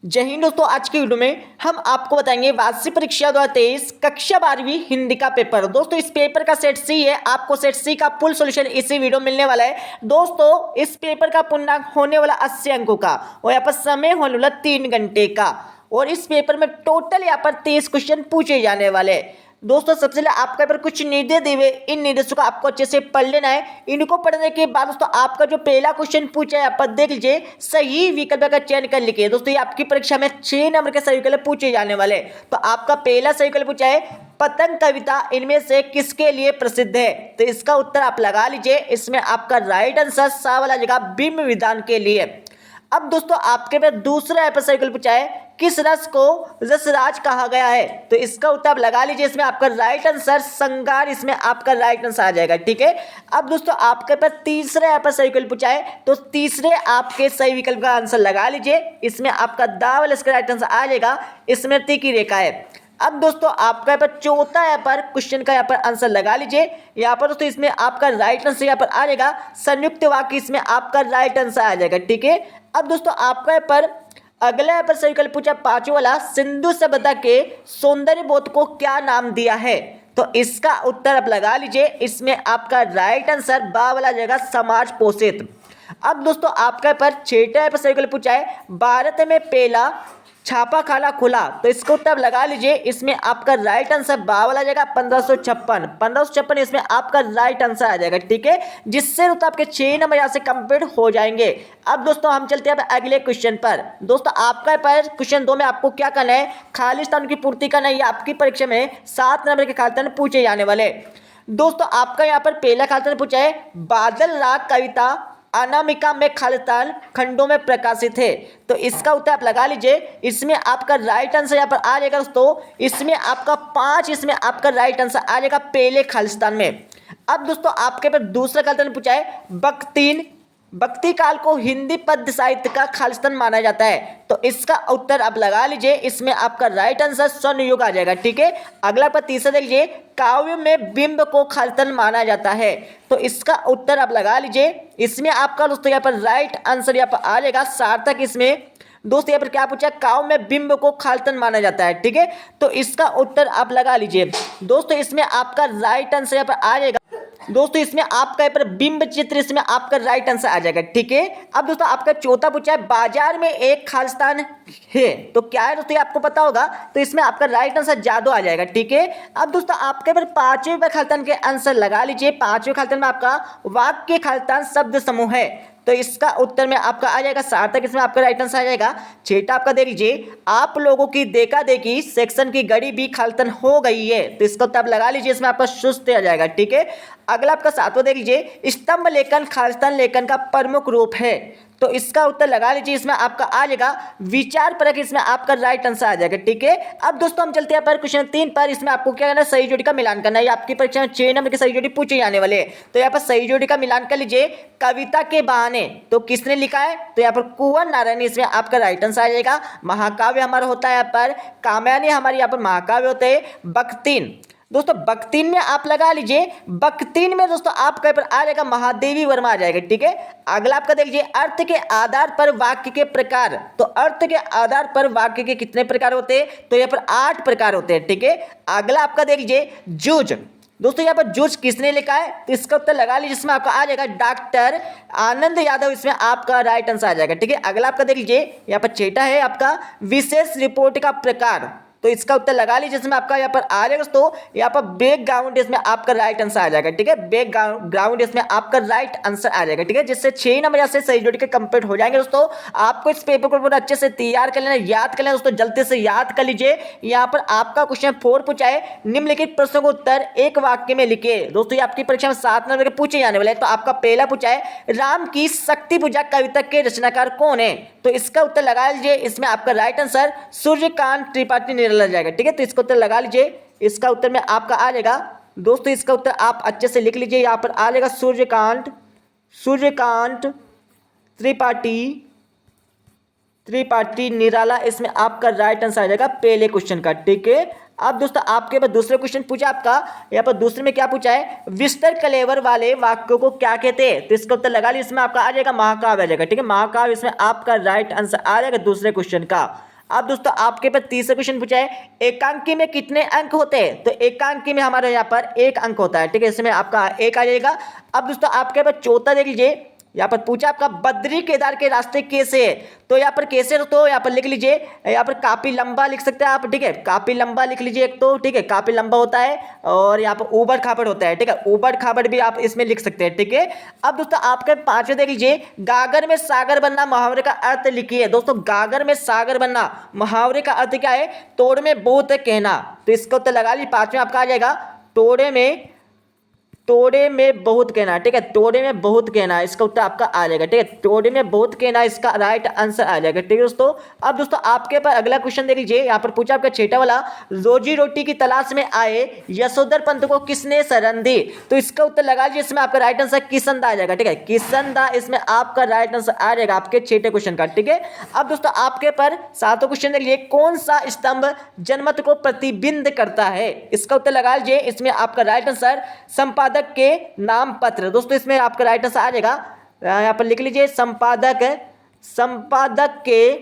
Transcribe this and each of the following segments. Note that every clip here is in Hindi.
जय हिंद दोस्तों। आज की वीडियो में हम आपको बताएंगे वार्षिक परीक्षा 2023 कक्षा 12वीं हिंदी का पेपर। दोस्तों इस पेपर का सेट सी है, आपको सेट सी का फुल सॉल्यूशन इसी वीडियो में मिलने वाला है। दोस्तों इस पेपर का पूर्णांक होने वाला 80 अंकों का और यहाँ पर समय होने वाला 3 घंटे का, और इस पेपर में टोटल यहाँ पर 30 क्वेश्चन पूछे जाने वाले हैं। दोस्तों सबसे पहले आपके पर कुछ निर्देश दिए हुए, इन निर्देशों को आपको अच्छे से पढ़ लेना है। इनको पढ़ने के बाद दोस्तों आपका जो पहला क्वेश्चन पूछा है, आप देख लीजिए, सही विकल्प का चयन कर लिखिए। दोस्तों ये आपकी परीक्षा में 6 नंबर के सही विकल्प पूछे जाने वाले। तो आपका पहला सही विकल्प पूछा है, पतंग कविता इनमें से किसके लिए प्रसिद्ध है? तो इसका उत्तर आप लगा लीजिए। इसमें आपका राइट आंसर सा वाला जगह बिंब विधान के लिए। अब दोस्तों आपके पास दूसरा सही विकल्प पूछा है, किस रस को रसराज कहा गया है? तो इसका उत्तर आप लगा लीजिए। इसमें आपका राइट आंसर श्रृंगार, इसमें आपका राइट आंसर आ जाएगा। ठीक है। अब दोस्तों आपके पास तीसरा सही विकल्प पूछा है, तो तीसरे आपके सही विकल्प का आंसर लगा लीजिए। इसमें आपका दावल, इसका राइट आंसर आ जाएगा, स्मृति की रेखा है। अब दोस्तों आपका यहाँ पर चौथा यहाँ पर क्वेश्चन का यहाँ पर आंसर लगा लीजिए। यहाँ पर दोस्तों इसमें आपका राइट आंसर यहाँ पर आ जाएगा संयुक्त वाक्य, इसमें आपका राइट आंसर आ जाएगा। ठीक है। अब दोस्तों आपका यहाँ पर अगला यहाँ पर सही विकल्प पूछा, पांचवा वाला, सिंधु सभ्यता के सौंदर्य बोध को क्या नाम दिया है? तो इसका उत्तर आप लगा लीजिए। इसमें आपका राइट आंसर बा वाला जाएगा, समाज पोषित। अब दोस्तों आपका यहाँ पर छठा पर सही विकल्प पूछा है, भारत में पहला छापाखाना खुला। तो इसको उत्तर लगा लीजिए। इसमें आपका राइट आंसर बा वाला जाएगा 1556 इसमें आपका राइट आंसर आ जाएगा। ठीक है। जिससे तो आपके 6 नंबर यहाँ से कंप्लीट हो जाएंगे। अब दोस्तों हम चलते हैं अगले क्वेश्चन पर। दोस्तों आपका पर क्वेश्चन 2 में आपको क्या करना है, खाली स्थान की पूर्ति करना है। आपकी परीक्षा में 7 नंबर के खाली स्थान पूछे जाने वाले। दोस्तों आपका यहाँ पर पहला खाली स्थान पूछा है, बादल राग कविता अनामिका में खालिस्तान खंडों में प्रकाशित है। तो इसका उत्तर आप लगा लीजिए। इसमें आपका राइट आंसर यहाँ पर आ जाएगा दोस्तों, इसमें आपका 5, इसमें आपका राइट आंसर आ जाएगा पहले खालिस्तान में। अब दोस्तों आपके पर दूसरा खालिस्तान पूछा है, बख्तीन भक्ति काल को हिंदी पद्य साहित्य का खालिस्तान माना जाता है। तो इसका उत्तर आप लगा लीजिए। इसमें आपका राइट आंसर स्वर्ण युग आ जाएगा। ठीक है। अगला पर तीसरा देख लीजिए, काव्य में बिंब को खालिस्तान माना जाता है। तो इसका उत्तर आप लगा लीजिए। इसमें आपका दोस्तों यहाँ पर राइट आंसर यहाँ पर आ जाएगा सार्थक। इसमें दोस्तों यहाँ पर क्या पूछा, काव्य में बिंब को खालिस्तान माना जाता है। ठीक है। तो इसका उत्तर आप लगा लीजिए। दोस्तों इसमें आपका राइट आंसर यहाँ पर आ जाएगा। दोस्तों इसमें आपका यहाँ पर बिंब चित्र, इसमें आपका राइट आंसर आ जाएगा। ठीक है। अब दोस्तों आपका चौथा पूछा है, बाजार में एक खालिस्तान है। तो क्या है दोस्तों, आपको पता होगा। तो इसमें आपका राइट आंसर जादू आ जाएगा। ठीक है। अब दोस्तों आपके पर 5वें खालिस्तान के आंसर लगा लीजिए। 5वें खालिस्तान में आपका वाक्य खालिस्तान शब्द समूह है। तो इसका उत्तर में आपका आ जाएगा सार्थक, इसमें आपका राइट आंसर आ जाएगा। छठा आपका देख लीजिए, आप लोगों की देखा देखी सेक्शन की घड़ी भी खालिस्तान हो गई है। तो इसका उत्तर आप लगा लीजिए। इसमें आपका सुस्त आ जाएगा। ठीक है। अगला आपका 7वां देख लीजिए, स्तंभ लेखन खालिस्तान लेखन का प्रमुख रूप है। तो इसका उत्तर लगा लीजिए। इसमें आपका आ जाएगा विचार परक, इसमें आपका राइट आंसर आ जाएगा। ठीक है। अब दोस्तों हम चलते हैं पर क्वेश्चन 3 पर। इसमें आपको क्या करना है, सही जोड़ी का मिलान करना है। आपकी परीक्षा में 6 नंबर की सही जोड़ी पूछे जाने वाले हैं। तो यहाँ पर सही जोड़ी का मिलान कर लीजिए। कविता के बहाने, तो किसने लिखा है? तो यहाँ पर कुंवर नारायण, इसमें आपका राइट आंसर आ जाएगा। महाकाव्य हमारा होता है यहाँ पर कामयानी, हमारे यहाँ पर महाकाव्य होते हैं बख्तीन। दोस्तों बख्तीन में आप लगा लीजिए। बख्तीन में दोस्तों आपका यहाँ पर आ जाएगा महादेवी वर्मा आ जाएगा। ठीक है। अगला आपका देख लीजिए, अर्थ के आधार पर वाक्य के प्रकार। तो अर्थ के आधार पर वाक्य के कितने प्रकार होते हैं? तो यहाँ पर 8 प्रकार होते हैं। ठीक है। अगला आपका देख लीजिए, जूझ। दोस्तों यहाँ पर जूझ किसने लिखा है? तो इसका उत्तर लगा लीजिए। इसमें आपका आ जाएगा डॉक्टर आनंद यादव, इसमें आपका राइट आंसर आ जाएगा। ठीक है। अगला आपका देख लीजिए, यहाँ पर छठा है आपका विशेष रिपोर्ट का प्रकार। तो इसका उत्तर लगा लीजिए। इसमें आपका यहाँ पर आ जाएगा दोस्तों, यहाँ पर बैकग्राउंड, इसमें आपका राइट आंसर आ जाएगा। ठीक है। बैकग्राउंड, इसमें आपका राइट आंसर आ जाएगा। ठीक है। जिससे 6 नंबर यहाँ से सही जोड़ के कंप्लीट हो जाएंगे। दोस्तों आपको इस पेपर को पूरा अच्छे से तैयार कर लेना, याद कर लेना। दोस्तों जल्दी से याद कर लीजिए। यहाँ पर आपका क्वेश्चन 4 पूछा है, निम्नलिखित प्रश्नों का उत्तर एक वाक्य में लिखिए। दोस्तों ये आपकी परीक्षा में 7 नंबर के पूछे जाने वाले हैं। तो आपका पहला पूछा है, राम की शक्ति पूजा कविता के रचनाकार कौन है? तो इसका उत्तर लगा लीजिए। इसमें आपका राइट आंसर सूर्यकांत त्रिपाठी निराला जाएगा। ठीक है। तो इसका उत्तर लगा लीजिए। इसका उत्तर में आपका आ जाएगा दोस्तों, इसका उत्तर आप अच्छे से लिख लीजिए। यहाँ पर आ जाएगा सूर्यकांत त्रिपाठी निराला, इसमें आपका राइट आंसर आ जाएगा पहले क्वेश्चन का। ठीक है। अब दोस्तों आपके पास दूसरा क्वेश्चन पूछा आपका, यहाँ पर दूसरे में क्या पूछा है, विस्तर कलेवर वाले वाक्यों को क्या कहते हैं? तो इसका उत्तर लगा लीजिए। इसमें आपका आ जाएगा महाकाव्य आ जाएगा। ठीक है। महाकाव्य, इसमें आपका राइट आंसर आ जाएगा दूसरे क्वेश्चन का। अब दोस्तों आपके पास तीसरा क्वेश्चन पूछा है, एकांकी में कितने अंक होते हैं? तो एकांकी में हमारे यहाँ पर एक अंक होता है, ठीक है, इसमें आपका एक आ जाएगा। अब दोस्तों आपके पास चौथा देख लीजिए, यहाँ पर पूछा आपका बद्री केदार के रास्ते कैसे है? तो यहाँ पर कैसे, तो यहाँ पर लिख लीजिए, यहाँ पर काफी लंबा लिख सकते हैं आप, ठीक है, काफी लंबा लिख लीजिए एक तो, ठीक है, काफी लंबा होता है। और यहाँ पर ऊबड़ खाबड़ होता है, ठीक है, ऊबड़ खाबड़ भी आप इसमें लिख सकते हैं, ठीक है। अब दोस्तों आपके पांचवें देख लीजिए, गागर में सागर बनना मुहावरे का अर्थ लिखिए। दोस्तों गागर में सागर बनना मुहावरे का अर्थ क्या है? तोड़ में बहुत कहना। तो इसका उत्तर लगा लीजिए, पांचवें आपका आ जाएगा, तोड़े में बहुत कहना, ठीक है, तोड़े में बहुत कहना, इसका उत्तर आपका आ जाएगा, ठीक है, तोड़े में बहुत कहना इसका राइट आंसर आ जाएगा, ठीक है दोस्तों। अब दोस्तों आपके पास अगला क्वेश्चन देख लीजिए, यहाँ पर पूछा आपका छठा वाला, रोजी रोटी की तलाश में आए यशोधर पंत को किसने शरण दी? तो इसका उत्तर लगा लीजिए, इसमें आपका राइट आंसर किसनदा आ जाएगा, ठीक है, किसनदा इसमें आपका राइट आंसर आ जाएगा आपके छठे क्वेश्चन का, ठीक है। अब दोस्तों आपके पर सातों क्वेश्चन देख लीजिए, कौन सा स्तंभ जनमत को प्रतिबिंब करता है? इसका उत्तर लगा लीजिए, इसमें आपका राइट आंसर संपादक के नाम पत्र। दोस्तों इसमें आपका राइट आंसर आ जाएगा, यहां पर लिख लीजिए, संपादक के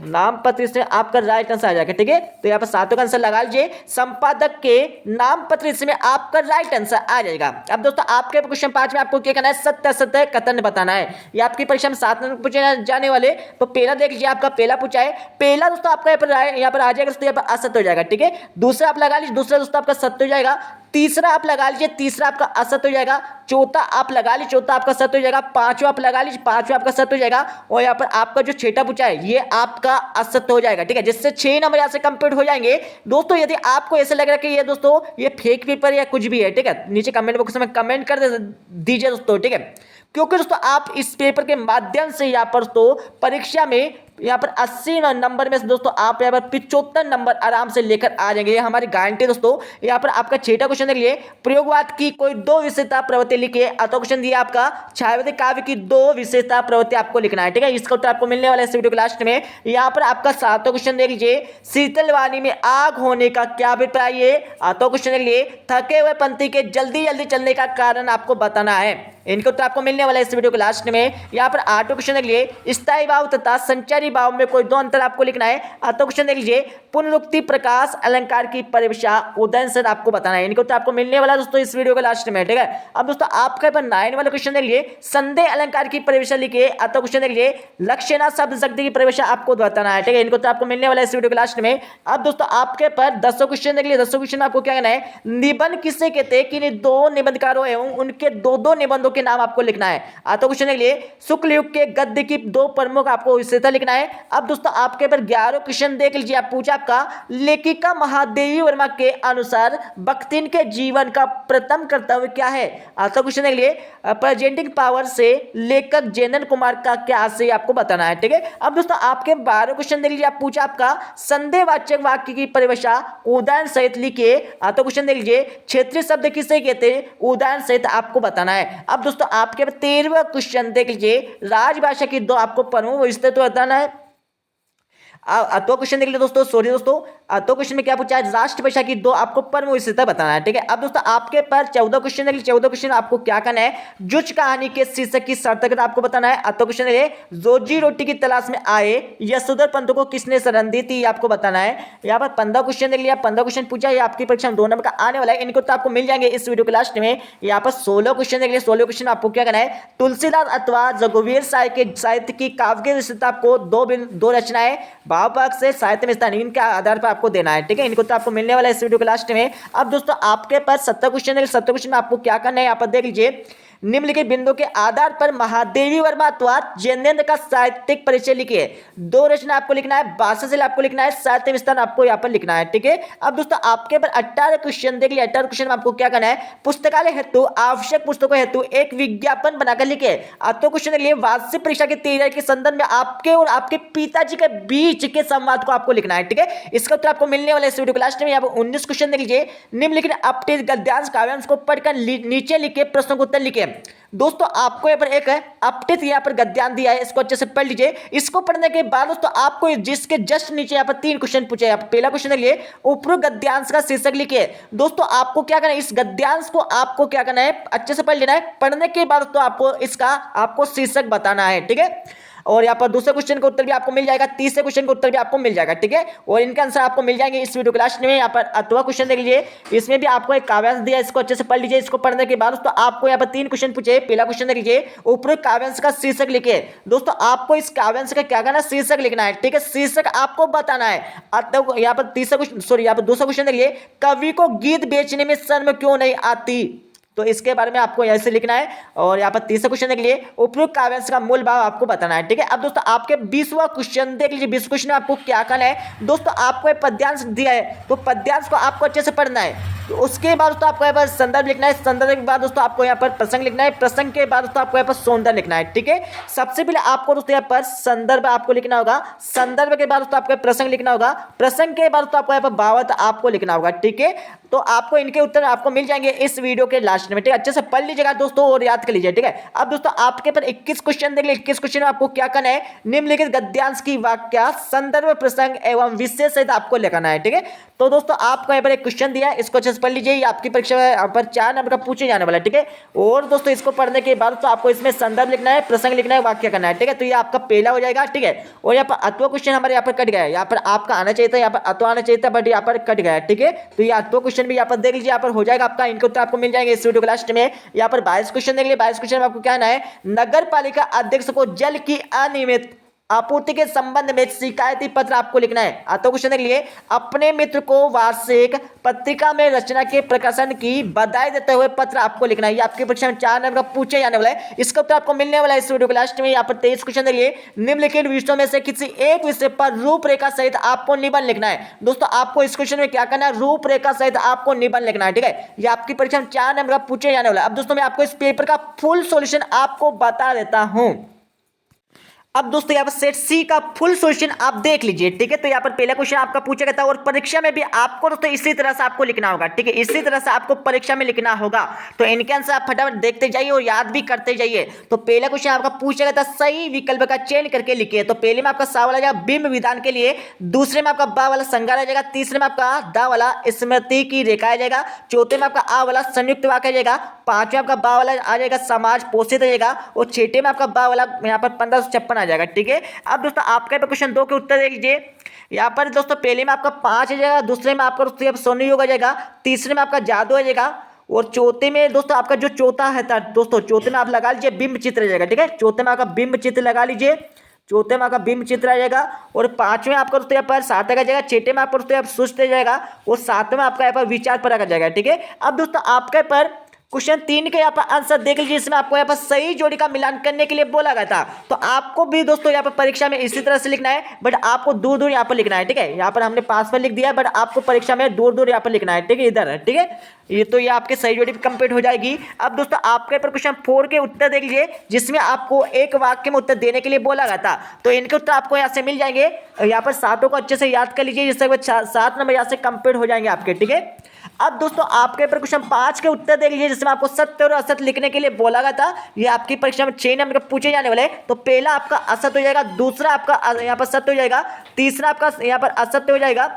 नाम पत्र इसमें आपका राइट आंसर आ जाएगा, ठीक है। तो यहाँ पर सातों का आंसर लगा लीजिए, संपादक के नाम पत्र इसमें आपका राइट आंसर आ जाएगा। अब दोस्तों आपके क्वेश्चन 5 में आपको क्या करना है? सत्य असत्य कथन बताना है। ये आपकी परीक्षा में 7 नंबर पूछे जाने वाले। तो पहला देख लीजिए, आपका पहला पूछा है, पहला दोस्तों आपका यहाँ पर आ जाएगा दोस्तों, यहाँ पर असत्य हो जाएगा, ठीक है। दूसरा आप लगा लीजिए, दूसरा दोस्तों आपका सत्य हो जाएगा। तीसरा आप लगा लीजिए, तीसरा आपका असत्य हो जाएगा। चौथा आप लगा लीजिए, चौथा आपका सत्य हो जाएगा। पांचवा आप लगा लीजिए, पांचवा आपका सत्य हो जाएगा। और यहाँ पर आपका जो छठा पूछा है ये आपका असत्य हो जाएगा, ठीक है, जिससे 6 नंबर यहाँ से कंप्लीट हो जाएंगे। दोस्तों यदि आपको ऐसा लग रहा है कि ये दोस्तों ये फेक पेपर या कुछ भी है, ठीक है, नीचे कमेंट बॉक्स में कमेंट कर दीजिए दोस्तों, ठीक है, क्योंकि दोस्तों आप इस पेपर के माध्यम से यहाँ पर तो परीक्षा में यहाँ पर 80 नंबर में से दोस्तों आप यहाँ पर 75 नंबर आराम से लेकर आ जाएंगे, ये हमारी गारंटी दोस्तों। यहाँ पर आपका छठा क्वेश्चन देख लिए, प्रयोगवाद की कोई 2 विशेषता प्रवृत्ति लिखिए। अतो क्वेश्चन दिया आपका छायावती काव्य की 2 विशेषता प्रवृत्ति आपको लिखना है, ठीक है, इसका उत्तर आपको मिलने वाला है इस वीडियो के लास्ट में। यहाँ पर आपका 7वां क्वेश्चन देख लीजिए, शीतल वाणी में आग होने का क्या अभिप्राय है? 8वां क्वेश्चन देख लिए, थके हुए पंथी के जल्दी जल्दी चलने का कारण आपको बताना है। इनको तो आपको मिलने वाला है इस वीडियो के लास्ट में। यहाँ पर 8वां क्वेश्चन देख लीजिए, स्थायी भाव तथा संचारी भाव में कोई 2 अंतर आपको लिखना है। 8वां क्वेश्चन देख लीजिए, पुनरुक्ति प्रकाश अलंकार की परिभाषा उदयन से आपको बताना है। इनको तो आपको मिलने वाला दोस्तों इस वीडियो के लास्ट में, ठीक है। अब दोस्तों आपके पर 9 वाला क्वेश्चन देख लीजिए, संदेह अलंकार की परिभाषा लिखिए। 8वां क्वेश्चन देख लीजिए, लक्षणा शब्द शक्ति की परिभाषा आपको बताना है, ठीक है, इनको तो आपको मिलने वाला है इस वीडियो के लास्ट में। अब दोस्तों आपके पर 10वां क्वेश्चन देख लीजिए, 10वां क्वेश्चन आपको क्या कहना है? निबंध किसे कहते हैं कि 2 निबंधकारों एवं उनके 2 निबंधों के नाम आपको लिखना है। तो क्वेश्चन के लिए शुक्ल युग के गद्य की 2 प्रमुख आपको विशेषता लिखना है। अब दोस्तों आपके पर 11वां क्वेश्चन देख लीजिए, आप पूछा आपका लेखिका महादेवी वर्मा के अनुसार बख्तिन के जीवन का प्रथम कर्तव्य क्या है? तो क्वेश्चन देख लिए, प्रेजेंटिंग पावर से लेखक जेनन कुमार का क्या आशय आपको बताना है, ठीक है। अब दोस्तों आपके 12वां क्वेश्चन देख लीजिए, आप पूछा आपका संदेहवाचक वाक्य की परिभाषा उदाहरण सहित लिखिए। तो क्वेश्चन देख लीजिए, क्षेत्रीय शब्द किसे कहते हैं? उदाहरण सहित आपको बताना है। अब दोस्तों आपके 13वां क्वेश्चन देख लीजिए, राजभाषा की 2 आपको प्रमुख विशेषता बताना है। तो क्वेश्चन देख लीजिए दोस्तों, सॉरी दोस्तों, तो क्वेश्चन में क्या पूछा है? राष्ट्रभाषा की 2 आपको प्रमुख विशेषता बताना है, ठीक है। अब दोस्तों आपके पर 14वां क्वेश्चन देख लीजिए, 14वां क्वेश्चन आपको क्या करना है? जुच कहानी के शीर्षक की सार्थकता आपको बताना है। तो क्वेश्चन है, रोजी रोटी की तलाश में आए यशोधर पंत को किसने शरण दी थी आपको बताना है। यहाँ पर 15वां क्वेश्चन देख लिया, 15वां क्वेश्चन पूछा है, आपकी परीक्षा में 2 नंबर का आने वाला है, इनको तो आपको मिल जाएंगे इस वीडियो के लास्ट में। यहाँ पर 16वां क्वेश्चन देख लिया, 16वां क्वेश्चन आपको क्या करना है? तुलसीदास अथवा रघुवीर साहित्य की काव्य की विशेषता आपको 2 रचनाएं भावपाक से साहित्य में स्थान इनके आधार पर आपको देना है, ठीक है, इनको तो आपको मिलने वाला है इस वीडियो के लास्ट में। अब दोस्तों आपके पास 17वां क्वेश्चन है, 17वां क्वेश्चन में आपको क्या करना है? यहाँ पर देख लीजिए, निम्नलिखित बिंदु के आधार पर महादेवी वर्मा अथवा जैनेन्द्र का साहित्यिक परिचय लिखिए। 2 रचना आपको लिखना है, भाषा शैली आपको लिखना है, साहित्य विस्तार आपको यहाँ पर लिखना है, ठीक है। अब दोस्तों आपके पर 18 क्वेश्चन देख लिया, 18 क्वेश्चन में आपको क्या करना है? पुस्तकालय हेतु आवश्यक पुस्तकों हेतु एक विज्ञापन बनाकर लिखे। तो क्वेश्चन के लिए वार्षिक परीक्षा की तैयारी के संदर्भ में आपके और आपके पिताजी के बीच के संवाद को आपको लिखना है, ठीक है, इसका उत्तर आपको मिलने वाला है इस वीडियो के लास्ट में। यहाँ पर 19 क्वेश्चन देख लीजिए, निम्नलिखित अपठित गद्यांश काव्यांश को पढ़कर नीचे लिखे प्रश्नों का उत्तर लिखे। दोस्तों आपको यहाँ पर एक अपठित यहाँ पर गद्यांश दिया है, इसको अच्छे से पढ़ लीजिए। इसको पढ़ने के बाद दोस्तों आपको जिसके जस्ट नीचे यहाँ पर 3 क्वेश्चन पूछे हैं। पहला क्वेश्चन देखिए, उपरोक्त गद्यांश का शीर्षक लिखिए। दोस्तों आपको क्या करना है? इस गद्यांश को आपको क्या करना है? अच्छे से पढ़ लेना है। पढ़ने के बाद तो आपको इसका आपको शीर्षक बताना है, ठीक है। और यहाँ पर दूसरे क्वेश्चन का उत्तर भी आपको मिल जाएगा, तीसरे क्वेश्चन का उत्तर भी आपको मिल जाएगा, ठीक है। और इनका आंसर आपको मिल जाएंगे इस वीडियो के लास्ट में। यहाँ पर अथवा क्वेश्चन देख लीजिए, इसमें भी आपको एक काव्यांश दिया, इसको अच्छे से पढ़ लीजिए। इसको पढ़ने के बाद दोस्तों आपको यहाँ पर 3 क्वेश्चन पूछे। पहला क्वेश्चन देख लीजिए, उपरोक्त काव्यांश का शीर्षक लिखिए। दोस्तों आपको इस काव्यांश का क्या करना है, शीर्षक लिखना है, ठीक है। शीर्षक आपको बताना है। यहाँ पर तीसरा क्वेश्चन, सॉरी यहाँ पर दूसरा क्वेश्चन देखिए, कवि को गीत बेचने में शर्म क्यों नहीं आती, तो इसके बारे में आपको ऐसे लिखना है। और यहाँ पर तीसरा क्वेश्चन देख लीजिए, उपयुक्त काव्यांश का मूल भाव आपको बताना है, ठीक है। अब दोस्तों आपके 20वां क्वेश्चन देख लीजिए। 20 क्वेश्चन में आपको क्या करना है दोस्तों, आपको एक पद्यांश दिया है, तो पद्यांश को आपको अच्छे से पढ़ना है। तो उसके बाद दोस्तों आपको यहाँ पर संदर्भ लिखना है, संदर्भ के बाद दोस्तों आपको यहाँ पर प्रसंग लिखना है, प्रसंग के बाद दोस्तों आपको यहाँ पर सौंदर्य लिखना है, ठीक है। सबसे पहले आपको दोस्तों यहाँ पर संदर्भ आपको लिखना होगा, संदर्भ के बाद दोस्तों आपको प्रसंग लिखना होगा, प्रसंग के बाद दोस्तों आपको यहाँ पर भावार्थ आपको लिखना होगा, ठीक है। तो आपको इनके उत्तर आपको मिल जाएंगे इस वीडियो के लास्ट में, ठीक है। अच्छे से पढ़ लीजिएगा दोस्तों और याद कर लीजिए, ठीक है। अब दोस्तों आपके पर 21 क्वेश्चन देख लीजिए। 21 क्वेश्चन में आपको क्या करना है, निम्नलिखित गद्यांश की वाक्य संदर्भ प्रसंग एवं विशेष सहित आपको लिखना है, ठीक है। तो दोस्तों आपको यहाँ पर एक क्वेश्चन दिया है, इसको अच्छे से पढ़ लीजिए। ये आपकी परीक्षा में यहाँ पर 4 नंबर का पूछे जाने वाला है, ठीक है। और दोस्तों इसको पढ़ने के बाद तो आपको इसमें संदर्भ लिखना है, प्रसंग लिखना है, वाक्य करना है, ठीक है। तो ये आपका पहला हो जाएगा, ठीक है। और यहाँ पर अथवा क्वेश्चन हमारे यहाँ पर कट गया है, यहाँ पर आपका आना चाहिए था, यहाँ पर अथवा आना चाहिए था, बट यहाँ पर कट गया है, ठीक है। तो ये अथवा क्वेश्चन भी यहाँ पर देख लीजिए, यहाँ पर हो जाएगा आपका। इनके उत्तर आपको मिल जाएंगे इस वीडियो के लास्ट में। यहाँ पर 22 क्वेश्चन देख लीजिए। 22 क्वेश्चन में आपको क्या है, नगर पालिका अध्यक्ष को जल की अनियमित आपूर्ति के संबंध में शिकायती पत्र आपको लिखना है। तो क्वेश्चन देख लिए, अपने मित्र को वार्षिक पत्रिका में रचना के प्रकाशन की बधाई देते हुए पत्र आपको लिखना है। ये आपकी परीक्षा में 4 नंबर का पूछे जाने वाला है, इसका उत्तर आपको मिलने वाला है इस वीडियो के लास्ट में। यहाँ पर 23 क्वेश्चन देख लिए, निम्नलिखित विषयों में से किसी एक विषय पर रूपरेखा सहित आपको निबंध लिखना है। दोस्तों आपको इस क्वेश्चन में क्या करना है, रूपरेखा सहित आपको निबंध लिखना है, ठीक है। ये आपकी परीक्षा में 4 नंबर का पूछे जाने वाला है। अब दोस्तों मैं आपको इस पेपर का फुल सॉल्यूशन आपको बता देता हूं। अब दोस्तों यहाँ पर सेट सी का फुल सॉल्यूशन आप देख लीजिए, ठीक है। तो यहाँ पर पहला क्वेश्चन आपका पूछा गया था और परीक्षा में भी आपको दोस्तों इसी तरह से आपको लिखना होगा, ठीक है। इसी तरह से आपको परीक्षा में लिखना होगा। तो इनके आंसर आप फटाफट देखते जाइए और याद भी करते जाइए। तो पहला क्वेश्चन आपका पूछा गया था, सही विकल्प का चयन करके लिखिए। तो पहले में आपका सा वाला जाएगा बिंब विधान के लिए, दूसरे में आपका बा वाला संगार आ जाएगा, तीसरे में आपका दा वाला स्मृति की रेखा आ जाएगा, चौथे में आपका आ वाला संयुक्त वाक्य आ जाएगा, पांचवें आपका बा वाला आ जाएगा समाज पोषित आ जाएगा, और छठे में आपका बा वाला यहाँ पर 1556 आ जाएगा, ठीक है। अब दोस्तों आपका क्वेश्चन 2 के उत्तर देख लीजिए। यहाँ पर दोस्तों पहले में आपका 5 आ जाएगा, दूसरे में आपका दोस्तों सोनी योग आ जाएगा, तीसरे में आपका जादू आ जाएगा, और चौथे में दोस्तों आपका जो चौथा है दोस्तों, चौथे में आप लगा लीजिए बिंब चित्र आ जाएगा, ठीक है। चौथे में आपका बिंब चित्र लगा लीजिए, चौथे में आपका बिंब चित्र आ जाएगा, और पांचवें आपका दोस्तों यहाँ पर सार्थक आ जाएगा, छठे में आपका दोस्तों यहाँ पर सुस्त आ जाएगा, और सातवें में आपका यहाँ पर विचार परक आ जाएगा, ठीक है। अब दोस्तों आपके पर क्वेश्चन 3 के यहाँ पर आंसर देख लीजिए। इसमें आपको यहाँ पर सही जोड़ी का मिलान करने के लिए बोला गया था। तो आपको भी दोस्तों यहाँ पर परीक्षा में इसी तरह से लिखना है, बट आपको दूर दूर यहाँ पर लिखना है, ठीक है। यहाँ पर हमने पास पर लिख दिया, बट आपको परीक्षा में दूर दूर यहाँ पर लिखना है, ठीक है, इधर है, ठीक है। ये तो ये आपके सही जोड़ी कंप्लीट हो जाएगी। अब दोस्तों आपके पर क्वेश्चन 4 के उत्तर देख लीजिए, जिसमें आपको एक वाक्य में उत्तर देने के लिए बोला गया था। तो इनके उत्तर आपको यहाँ से मिल जाएंगे। यहाँ पर 7 को अच्छे से याद कर लीजिए, जिससे 7 नंबर यहाँ से कंप्लीट हो जाएंगे आपके, ठीक है। अब दोस्तों आपके पर क्वेश्चन 5 के उत्तर देख लीजिए, जिसमें आपको सत्य और असत्य लिखने के लिए बोला गया था। ये आपकी परीक्षा में 6 नंबर का पूछे जाने वाले हैं। तो पहला आपका असत्य हो जाएगा, दूसरा आपका यहाँ पर सत्य हो जाएगा, तीसरा आपका यहाँ पर असत्य हो जाएगा।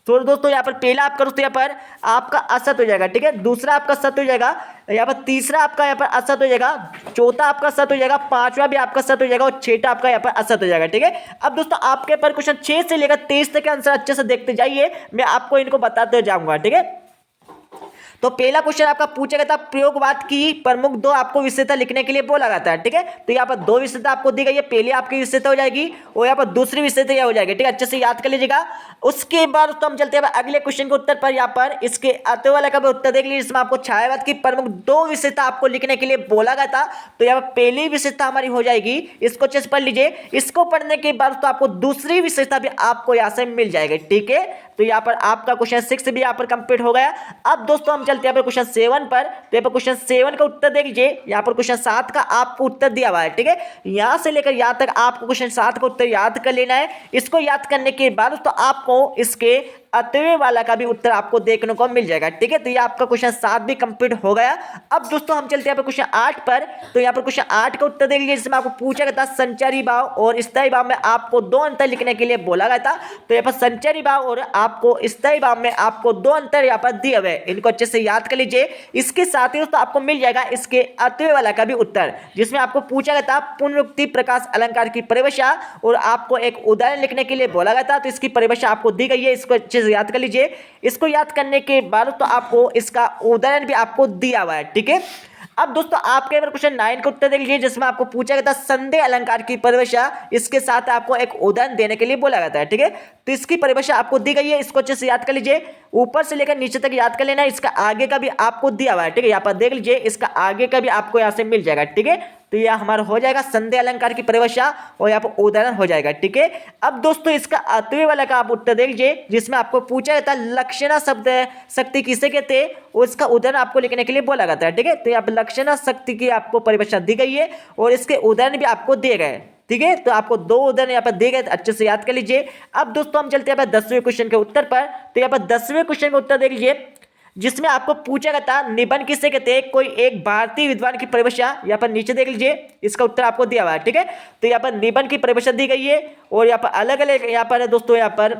तो दोस्तों यहाँ पर पहला आपका दोस्तों यहाँ पर आपका असत्य हो जाएगा, ठीक है, दूसरा आपका सत्य हो जाएगा, यहाँ पर तीसरा आपका यहाँ पर असत्य हो जाएगा, चौथा आपका सत्य हो जाएगा, पांचवा भी आपका सत्य हो जाएगा, और छठा आपका यहाँ पर असत्य हो जाएगा, ठीक है। अब दोस्तों आपके पर क्वेश्चन 6 से लेकर 23 तक के आंसर अच्छे से देखते जाइए, मैं आपको इनको बताते जाऊंगा, ठीक है। तो पहला क्वेश्चन आपका पूछा गया था, प्रयोगवाद की प्रमुख 2 आपको विशेषता लिखने के लिए बोला जाता है, ठीक है। तो यहाँ पर 2 विशेषता आपको दी गई है, पहली आपकी विशेषता हो जाएगी और यहाँ पर दूसरी विशेषता यह हो जाएगी, ठीक है, अच्छे से याद कर लीजिएगा। उसके बाद तो हम चलते हैं अगले क्वेश्चन के उत्तर पर। यहाँ पर इसके आते वाला का भी उत्तर देख लीजिए, इसमें आपको छायावाद की प्रमुख 2 विशेषता आपको लिखने के लिए बोला गया था। तो यहाँ पर पहली विशेषता हमारी हो जाएगी, इसको अच्छे से पढ़ लीजिए। इसको पढ़ने के बाद तो आपको दूसरी विशेषता भी आपको यहाँ से मिल जाएगी, ठीक है। तो यहाँ पर आपका क्वेश्चन 6 भी यहाँ पर कंप्लीट हो गया। अब दोस्तों हम चलते हैं क्वेश्चन 7 पर। तो यहाँ पर क्वेश्चन 7 का उत्तर देख लीजिए, यहाँ पर क्वेश्चन 7 का आपको उत्तर दिया हुआ है, ठीक है। यहाँ से लेकर यहाँ तक आपको क्वेश्चन 7 का उत्तर याद कर लेना है। इसको याद करने के बाद तो आपको इसके अतवे वाला का भी उत्तर आपको देखने को मिल जाएगा। ठीक है, तो ये आपका क्वेश्चन 7 भी कंप्लीट हो गया। अब दोस्तों हम चलते हैं क्वेश्चन 8 पर। तो यहाँ पर क्वेश्चन 8 का उत्तर देख लीजिए, जिसमें आपको पूछा गया था संचारी भाव और स्थायी भाव में आपको दो अंतर लिखने के लिए बोला गया था। तो यहाँ पर संचारी भाव और आपको स्थायी भाव में आपको दो अंतर यहाँ पर दिए हुए, इनको अच्छे से याद कर लीजिए। इसके साथ ही दोस्तों आपको मिल जाएगा इसके अतवे वाला का भी उत्तर, जिसमें आपको पूछा गया था पुनरुक्ति प्रकाश अलंकार की परिभाषा और आपको एक उदाहरण लिखने के लिए बोला गया था। तो इसकी परिभाषा आपको दी गई है, इसको अच्छे से याद कर लीजिए। इसको याद करने के बाद तो आपको इसका उदाहरण भी आपको दिया हुआ है। ठीक है, अब दोस्तों आपके क्वेश्चन 9 का उत्तर देख लीजिए, जिसमें आपको पूछा गया था संदेह अलंकार की परिभाषा, इसके साथ आपको एक उदाहरण देने के लिए बोला गया था। ठीक है, तो इसकी परिभाषा आपको दी गई है, इसको अच्छे से याद कर लीजिए। ऊपर से लेकर नीचे तक याद कर लेना, इसका आगे का भी आपको दिया हुआ है। ठीक है, यहाँ पर देख लीजिए, इसका आगे का भी आपको यहाँ से मिल जाएगा। ठीक है, तो यह हमारा हो जाएगा संदेह अलंकार की परिभाषा और यहाँ पर उदाहरण हो जाएगा। ठीक है, अब दोस्तों इसका अतवे वाला का आप उत्तर देख लीजिए, जिसमें आपको पूछा गया था लक्षणा शब्द शक्ति किसे कहते हैं और इसका उदाहरण आपको लिखने के लिए बोला गया था। ठीक है, तो यहाँ पर लक्षणा शक्ति की आपको परिभाषा दी गई है और इसके उदाहरण भी आपको दिए गए। ठीक है, तो आपको दो उदाहरण यहाँ पर दिए गए, अच्छे से याद कर लीजिए। अब दोस्तों हम चलते हैं 10वें क्वेश्चन के उत्तर पर। तो यहाँ पर 10वें क्वेश्चन का उत्तर देख लीजिए, जिसमें आपको पूछा गया था निबंध किसे कहते हैं, कोई एक भारतीय विद्वान की परिभाषा। यहाँ पर नीचे देख लीजिए, इसका उत्तर आपको दिया हुआ है। ठीक है, तो यहाँ पर निबंध की परिभाषा दी गई है और यहाँ पर अलग अलग यहाँ पर दोस्तों यहाँ पर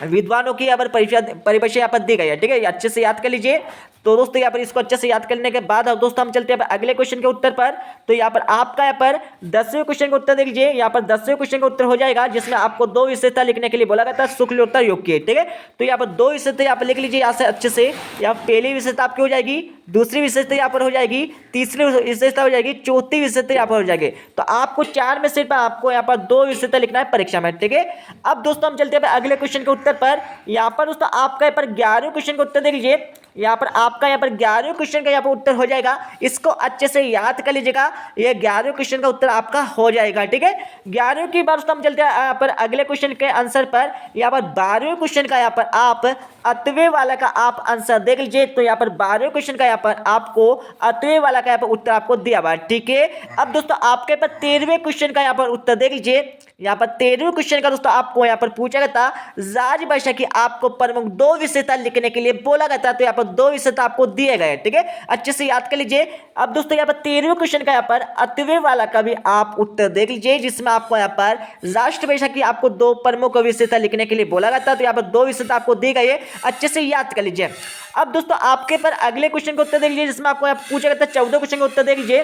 विद्वानों की यहाँ पर परिभाषा यहाँ पर दी गई है। ठीक है, अच्छे से याद कर लीजिए। तो दोस्तों यहाँ पर इसको अच्छे से याद करने के बाद अब दोस्तों हम चलते हैं अगले क्वेश्चन के उत्तर पर। तो यहाँ पर आपका यहाँ पर 10वें क्वेश्चन का उत्तर देख लीजिए। यहाँ पर 10वें क्वेश्चन का उत्तर हो जाएगा, जिसमें आपको दो विशेषता लिखने के लिए बोला गया था शुक्लोत्तर योग की। ठीक है, तो यहाँ पर दो विशेषता यहाँ पर लिख लीजिए यहाँ से अच्छे से। यहाँ पहली विशेषता आपकी हो जाएगी, दूसरी विशेषता यहाँ पर हो जाएगी, तीसरी विशेषता हो जाएगी, चौथी विशेषता यहाँ पर हो जाएगी। तो आपको 4 में से आपको यहाँ पर 2 विशेषता लिखना है परीक्षा में। ठीक है, अब दोस्तों हम चलते हैं अगले क्वेश्चन के उत्तर पर। यहाँ पर दोस्तों आपका यहाँ पर 11वें क्वेश्चन का उत्तर देख लीजिए। यहाँ पर आपका यहाँ पर 11वें क्वेश्चन का यहाँ पर उत्तर हो जाएगा, इसको अच्छे से याद कर लीजिएगा। ये 11वें क्वेश्चन का उत्तर आपका हो जाएगा। ठीक है, 11वें की बात हम चलते हैं यहाँ पर अगले क्वेश्चन के आंसर पर। यहाँ पर 12वें क्वेश्चन का यहाँ पर आप अतवे वाला का आप आंसर देख लीजिए। तो यहाँ पर 12वें क्वेश्चन का यहाँ पर आपको अतवे वाला का यहाँ पर उत्तर आपको दिया हुआ है। ठीक है, अब दोस्तों आपके पर 13वें क्वेश्चन का यहाँ पर उत्तर देख लीजिए। यहाँ पर 13वें क्वेश्चन का दोस्तों आपको यहाँ पर पूछा गया था राजभाषा की आपको प्रमुख 2 विशेषता लिखने के लिए बोला गया था। तो यहाँ पर 2 विशेषता आपको दिए गए। ठीक है, अच्छे से याद कर लीजिए। अब दोस्तों यहाँ पर 13वें क्वेश्चन का यहाँ पर अतवे वाला का भी आप उत्तर देख लीजिए, जिसमें आपको यहाँ पर राष्ट्रभाषा की आपको 2 प्रमुख विशेषता लिखने के लिए बोला गया था। तो यहाँ पर 2 विशेषता आपको दी गई है, अच्छे से याद कर लीजिए। अब दोस्तों आपके पर अगले क्वेश्चन का उत्तर देख लीजिए, जिसमें आपको यहाँ पूछा गया था 14 क्वेश्चन का उत्तर देख लीजिए।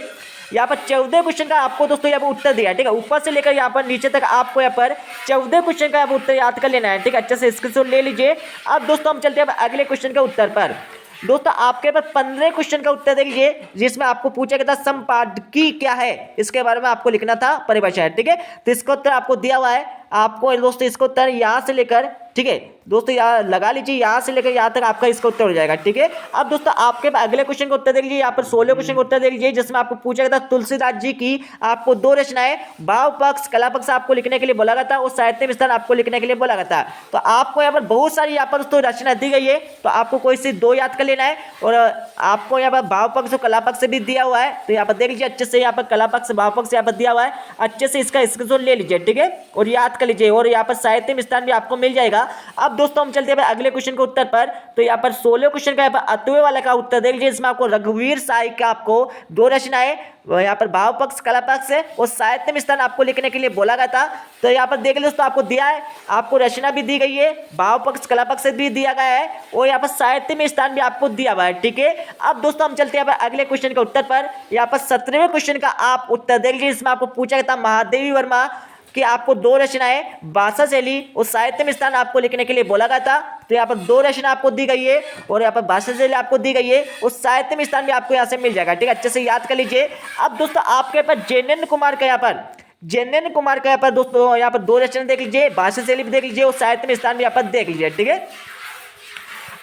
यहाँ पर 14 क्वेश्चन का आपको दोस्तों यहाँ पर उत्तर दिया। ठीक है, ऊपर से लेकर यहाँ पर नीचे तक आपको यहाँ पर 14 क्वेश्चन का उत्तर याद कर लेना है। ठीक है, अच्छे से स्क्रीनशॉट ले लीजिए। अब दोस्तों हम चलते हैं अगले क्वेश्चन के उत्तर पर। दोस्तों आपके पास 15 क्वेश्चन का उत्तर देख लीजिए, जिसमें आपको पूछा गया था संपादकी क्या है, इसके बारे में आपको लिखना था परिभाषा है। ठीक है, तो इसका उत्तर आपको दिया हुआ है। आपको दोस्तों इसका उत्तर यहाँ से लेकर, ठीक है दोस्तों यहाँ लगा लीजिए, यहाँ से लेकर यहाँ तक आपका इसका उत्तर हो जाएगा। ठीक है, अब दोस्तों आपके अगले क्वेश्चन का उत्तर देख लीजिए। यहाँ पर 16 क्वेश्चन का उत्तर देख लीजिए, जिसमें आपको पूछा गया था तुलसीदास जी की आपको 2 रचनाएं भाव पक्ष कला पक्ष आपको लिखने के लिए बोला गया था और साहित्य विस्तार आपको लिखने के लिए बोला गया था। तो आपको यहाँ पर बहुत सारी यहाँ पर दोस्तों रचना दी गई है, तो आपको कोई से 2 याद कर लेना है और आपको यहाँ पर भाव पक्ष और कला पक्ष भी दिया हुआ है। तो यहाँ पर देख लीजिए अच्छे से, यहाँ पर कला पक्ष भाव पक्ष यहाँ पर दिया हुआ है, अच्छे से इसका स्क्रीनशॉट ले लीजिए। ठीक है, और याद कर लीजिए और यहाँ पर साहित्य विस्तार भी आपको मिल जाएगा। अब दोस्तों हम चलते हैं अगले क्वेश्चन के उत्तर पर। तो यहाँ पर 16 क्वेश्चन का यहाँ पर अतवे वाला का उत्तर देख लीजिए, इसमें आपको रघुवीर साई का आपको 2 रचनाएं यहाँ पर भाव पक्ष कला पक्ष है और साहित्य विस्तार आपको लिखने के लिए बोला गया था। तो यहाँ पर देख लीजिए दोस्तों आपको दिया है, आपको रचना भी दी गई है, भाव पक्ष कला पक्ष भी दिया गया है और यहाँ पर साहित्य में स्थान भी आपको दिया हुआ है। ठीक है, अब दोस्तों हम चलते हैं अगले क्वेश्चन के उत्तर पर। यहाँ पर 17वें क्वेश्चन का आप उत्तर देख लीजिए, इसमें आपको पूछा गया था महादेवी वर्मा कि आपको 2 रचनाएं भाषा शैली और साहित्य में स्थान आपको लिखने के लिए बोला गया था। तो यहाँ पर 2 रचना आपको दी गई है और यहाँ पर भाषा शैली आपको दी गई है और साहित्य में स्थान भी आपको यहाँ से मिल जाएगा। ठीक है, अच्छे से याद कर लीजिए। अब दोस्तों आपके पास जैनेन्द्र कुमार का यहाँ पर दोस्तों यहाँ पर 2 रचना देख लीजिए, भाषा शैली भी देख लीजिए और साहित्य में स्थान भी यहाँ पर देख लीजिए। ठीक है,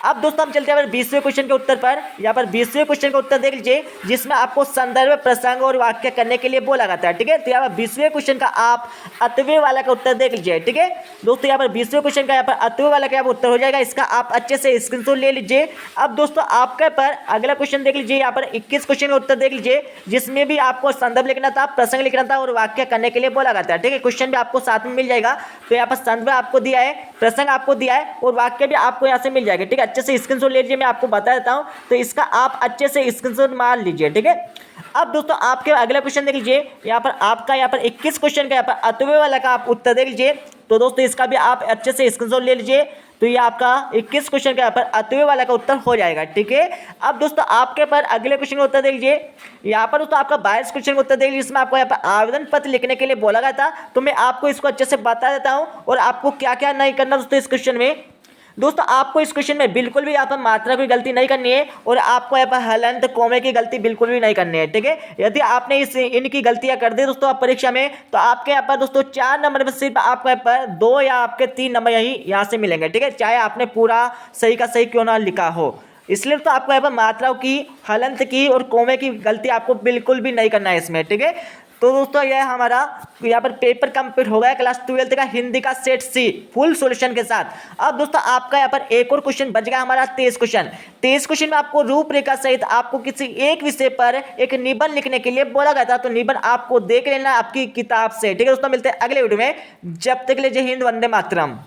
अब दोस्तों हम चलते हैं 20वें क्वेश्चन के उत्तर पर। यहाँ पर 20वें क्वेश्चन का उत्तर देख लीजिए, जिसमें आपको संदर्भ, प्रसंग और वाक्य करने के लिए बोला जाता है। ठीक है, तो यहाँ पर 20वें क्वेश्चन का आप अतवे वाला का उत्तर देख लीजिए। ठीक है दोस्तों, यहाँ पर 20वें क्वेश्चन का यहाँ पर अतवे वाला का उत्तर हो जाएगा। इसका आप अच्छे से स्क्रीनशॉट ले लीजिए। अब दोस्तों आपके पर अगला क्वेश्चन देख लीजिए। यहाँ पर 21 क्वेश्चन का उत्तर देख लीजिए, जिसमें भी आपको संदर्भ लिखना था, प्रसंग लिखना था और वाक्य करने के लिए बोला जाता है। ठीक है, क्वेश्चन भी आपको साथ में मिल जाएगा। तो यहाँ पर संदर्भ आपको दिया है, प्रसंग आपको दिया है और वाक्य भी आपको यहाँ से मिल जाएगा। ठीक है, अच्छे से स्क्रीनशॉट ले लीजिए, मैं आपको बता देता हूँ। तो इसका आप अच्छे से स्क्रीनशॉट मार लीजिए। ठीक है, अब दोस्तों आपके अगला क्वेश्चन देख लीजिए। यहाँ पर आपका यहाँ पर 21 क्वेश्चन का यहाँ पर अतवे वाला का आप उत्तर देख लीजिए। तो दोस्तों इसका भी आप अच्छे से स्क्रीनशॉट ले लीजिए। तो ये आपका 21 क्वेश्चन का यहाँ पर अतवे वाला का उत्तर हो जाएगा। ठीक है, अब दोस्तों आपके पर अगले क्वेश्चन का उत्तर देख लीजिए। यहाँ पर दोस्तों आपका 22 क्वेश्चन का उत्तर देख लीजिए, जिसमें आपको यहाँ पर आवेदन पत्र लिखने के लिए बोला गया था। तो मैं आपको इसको अच्छे से बता देता हूँ और आपको क्या क्या नहीं करना दोस्तों इस क्वेश्चन में। दोस्तों आपको इस क्वेश्चन में बिल्कुल भी यहाँ पर मात्रा की गलती नहीं करनी है और आपको यहाँ पर हलंत कोमे की गलती बिल्कुल भी नहीं करनी है। ठीक है, यदि आपने इनकी गलतियां कर दी दोस्तों आप परीक्षा में, तो आपके यहाँ पर दोस्तों 4 नंबर में सिर्फ आपको यहाँ पर 2 या आपके 3 नंबर यहाँ से मिलेंगे। ठीक है, चाहे आपने पूरा सही का सही क्यों ना लिखा हो। इसलिए तो आपको यहाँ पर मात्राओं की, हलंत की और कोमे की गलती आपको बिल्कुल भी नहीं करना है इसमें। ठीक है, तो दोस्तों यह हमारा यहाँ पर पेपर कंप्लीट हो गया क्लास 12th का हिंदी का सेट सी फुल सॉल्यूशन के साथ। अब दोस्तों आपका यहाँ पर एक और क्वेश्चन बच गया हमारा 23 क्वेश्चन। 23 क्वेश्चन में आपको रूपरेखा सहित आपको किसी एक विषय पर एक निबंध लिखने के लिए बोला गया था। तो निबंध आपको देख लेना आपकी किताब से। ठीक है दोस्तों, मिलते हैं अगले वीडियो में। जब तक के लिए जय हिंद, वंदे मातरम।